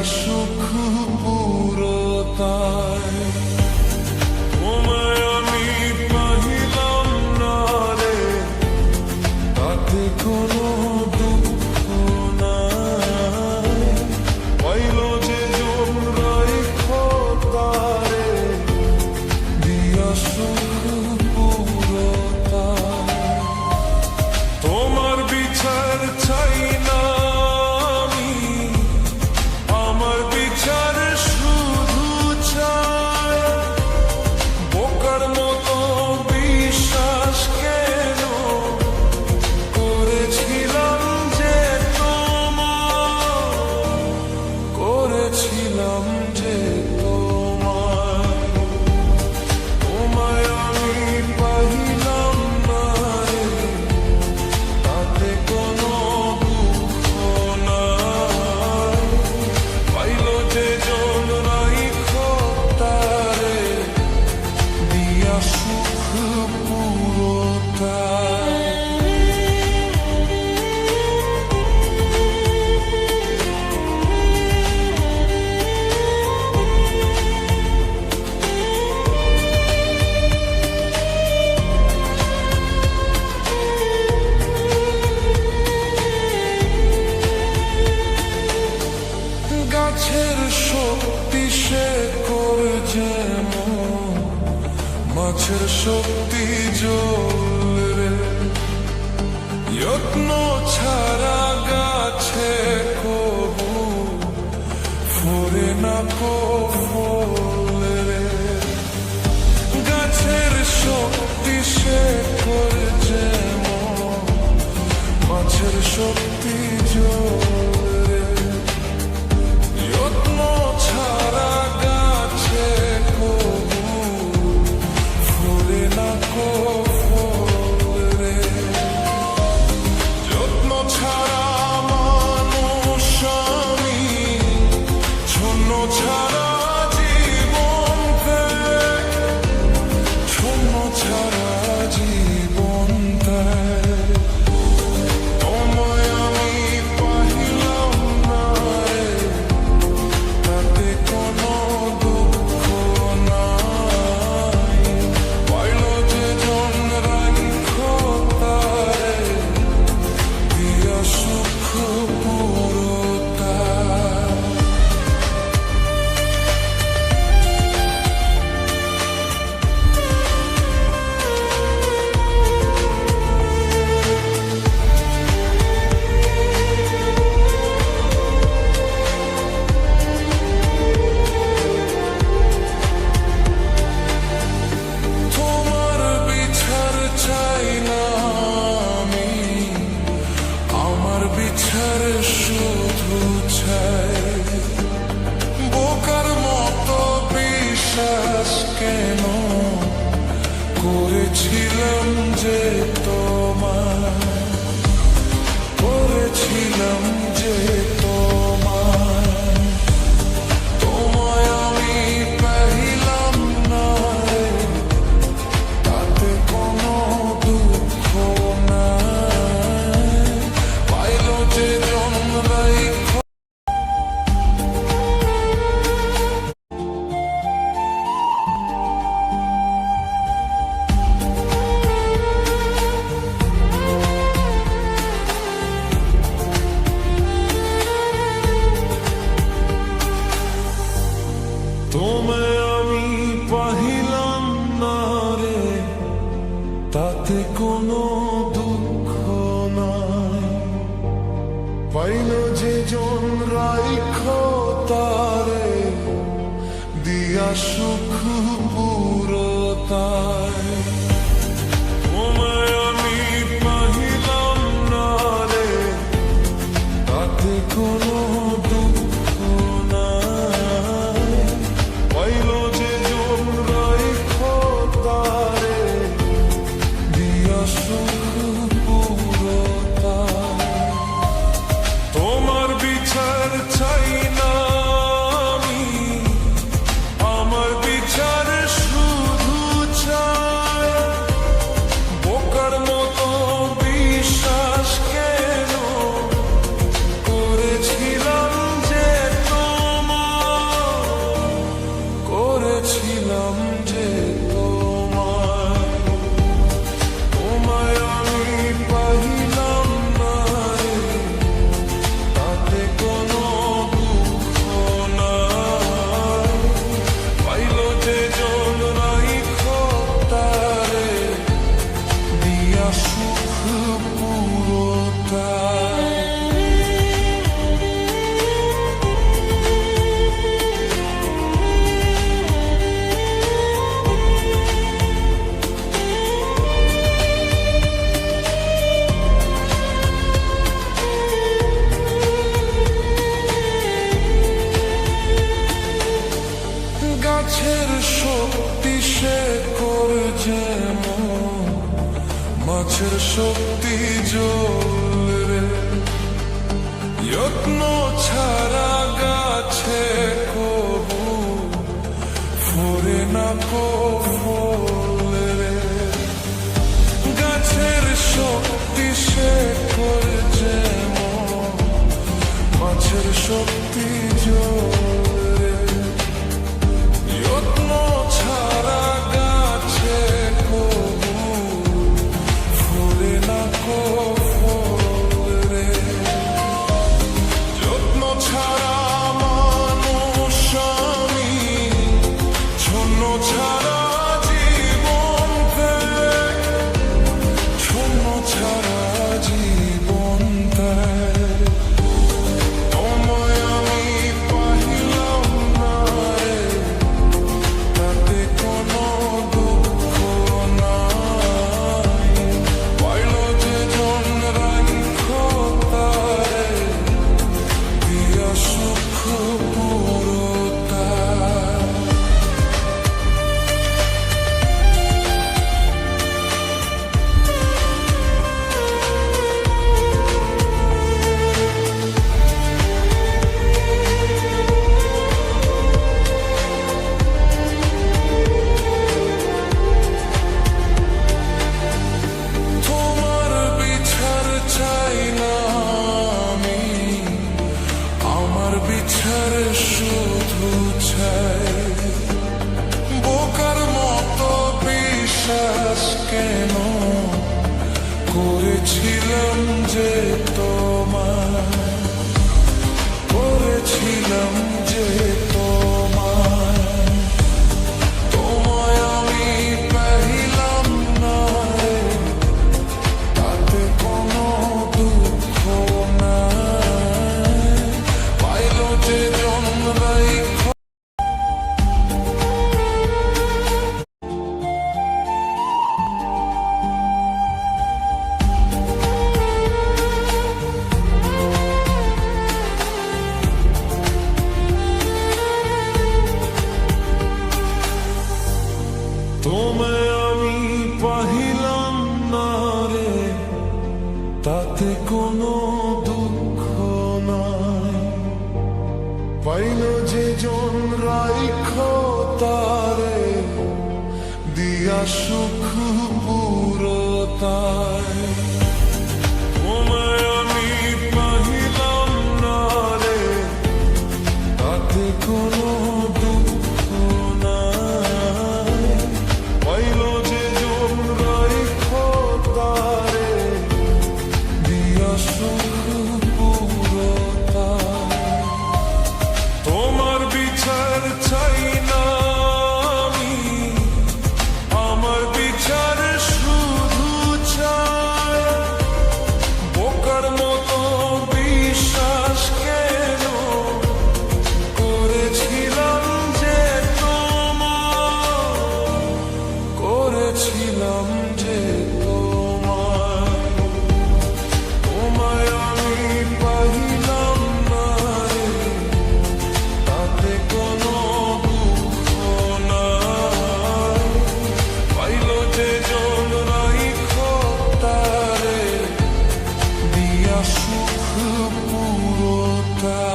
সুখ পুরোটাই তোমায় আমি পাহিলাম না রে, তাতে কোনো দুঃখ নাই। পাইল যে জন রাইখো তারে, দিয়া সুখ পুরোটাই। তোমার বিচার চাই না আমি, আমার বিচার শুধু চাই। বোকার মতো বিশ্বাস কেন করেছিলাম যে তোমার, করেছিলাম যে তোমায়। তোমায় আমি পাইলাম না রে, তাতে কোনো দুঃখ নাই। পাইল যে জন রাইখো তারে, দিয়া সুখ পুরোটাই। গাছের শক্তি সে করে যেমন, মাছের শক্তি জল রে। যত্ন ছাড়া গাছে কবু ফোরে না কো ফল রে। গাছের শক্তি সে করে যেমন, মাছের শক্তি জল রে। যত্ন ছাড়া গাছে কবু ফোরে না কো ফল রে। যত্ন ছাড়া মানুষ আমি, শূন্য ছাড়া জীবন ত্যাগ, শূন্য ছাড়া জীবন ত্যাগ। তোমায় আমি পাইলাম না রে, তাতে কোনো দুঃখ নাই। পাইল যে জন রাইখো তারে, দিয়া সুখ পুরোটাই। তোমার বিচার চাই না আমি, আমার বিচার শুধু চাই। বোকার মতো বিশ্বাস কেন করেছিলাম যে তোমায়, করেছিলাম যে তোমায়। তোমায় আমি পাইলাম না রে, তাতে কোনো দুঃখ নাই। পাইল যে জন রাইখো। তোমায় আমি পাহিলাম না রে, তাতে কোনো দুঃখ নাই। পাইল যে জন রাইখো তারে, দিয়া সুখ পুরোটাই। তোমায় আমি পাহিলাম না রে, তাতে কোনো দুঃখ নাই। পাইল যে জন রাইখো তারে, দিয়া সুখ পুরোটাই। তোমার বিচার চাই না আমি, আমার বিচার শুধু চাই। গাছের শক্তি শেকড় যেমন, মাছের শক্তি জল রে। যত্ন ছাড়া গাছে কবু ফোরে না কো ফল রে। গাছের শক্তি শেকড় যেমন, মাছের শক্তি জল রে। যত্ন ছাড়া গাছে কবু ফোরে না কো ফল রে। যত্ন ছাড়া মানুষ আমি, শূন্য ছাড়া জীবন ত্যাগ, শূন্য ছাড়া জীবন ত্যাগ। তোমায় আমি পাইলাম না রে, তাতে কোনো দুঃখ নাই। পাইল যে জন রাইখো তারে, দিয়া সুখ পুরোটা। তোমার বিচার চাই না আমি, আমার বিচার শুধু চাই। বোকার মতো বিশ্বাস কেন করেছিলাম যে তোমায়, করেছিলাম যে তোমায়। তোমায় আমি পাইলাম না রে, তাতে কোনো দুঃখ নাই। পাইল যে জন রাইখো। তোমায় আমি পাহিলাম না রে, তাতে কোনো দুঃখ নাই। পাইল যে জন রাইখো তারে, দিয়া সুখ পুরোটাই। তোমায় আমি পাহিলাম না রে, তাতে কোনো দুঃখ নাই। পাইল যে জন রাইখো তারে, দিয়া সুখ পুরোটাই। তোমার বিচার চাই না আমি, আমার বিচার শুধু চাই। বোকার মতো বিশ্বাস কেন করেছিলাম যে তোমায়, করেছিলাম যে তোমায়। তোমায় আমি পাইলাম না রে, তাতে কোনো দুঃখ নাই। পাইল যে জন রাইখো তারে, দিয়া সুখ পুরোটাই।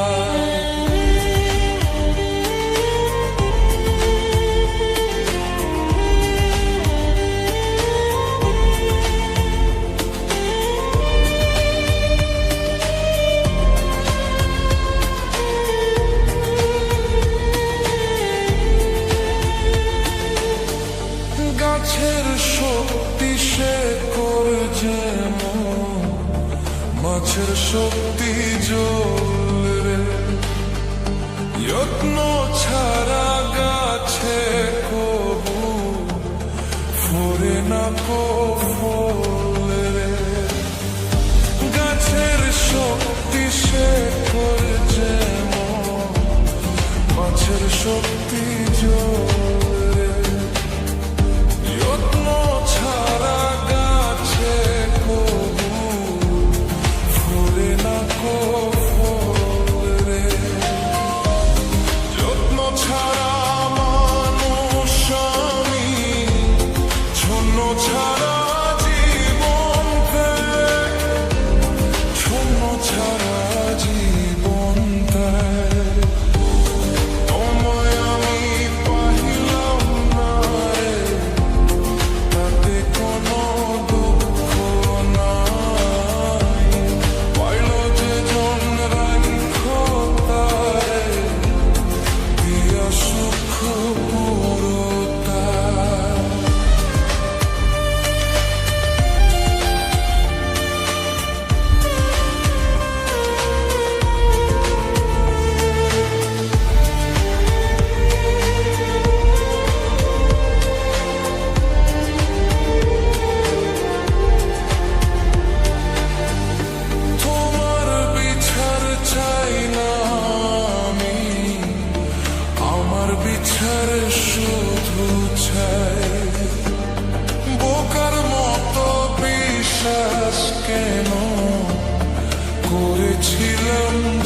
গাছের শক্তি শেকড় যেমন, মাছের শক্তি জল রে। যত্ন ছাড়া গাছে কবু ফোরে না কো ফল রে। গাছের শক্তি শেকড় যেমন, মাছের শক্তি জল রে। যত্ন ছাড়া গাছে কবু ফোরে না কো ফল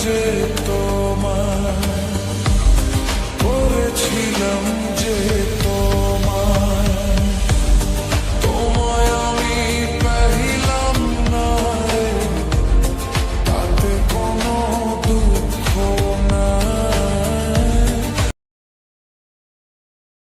যে তোমায় করেছিলাম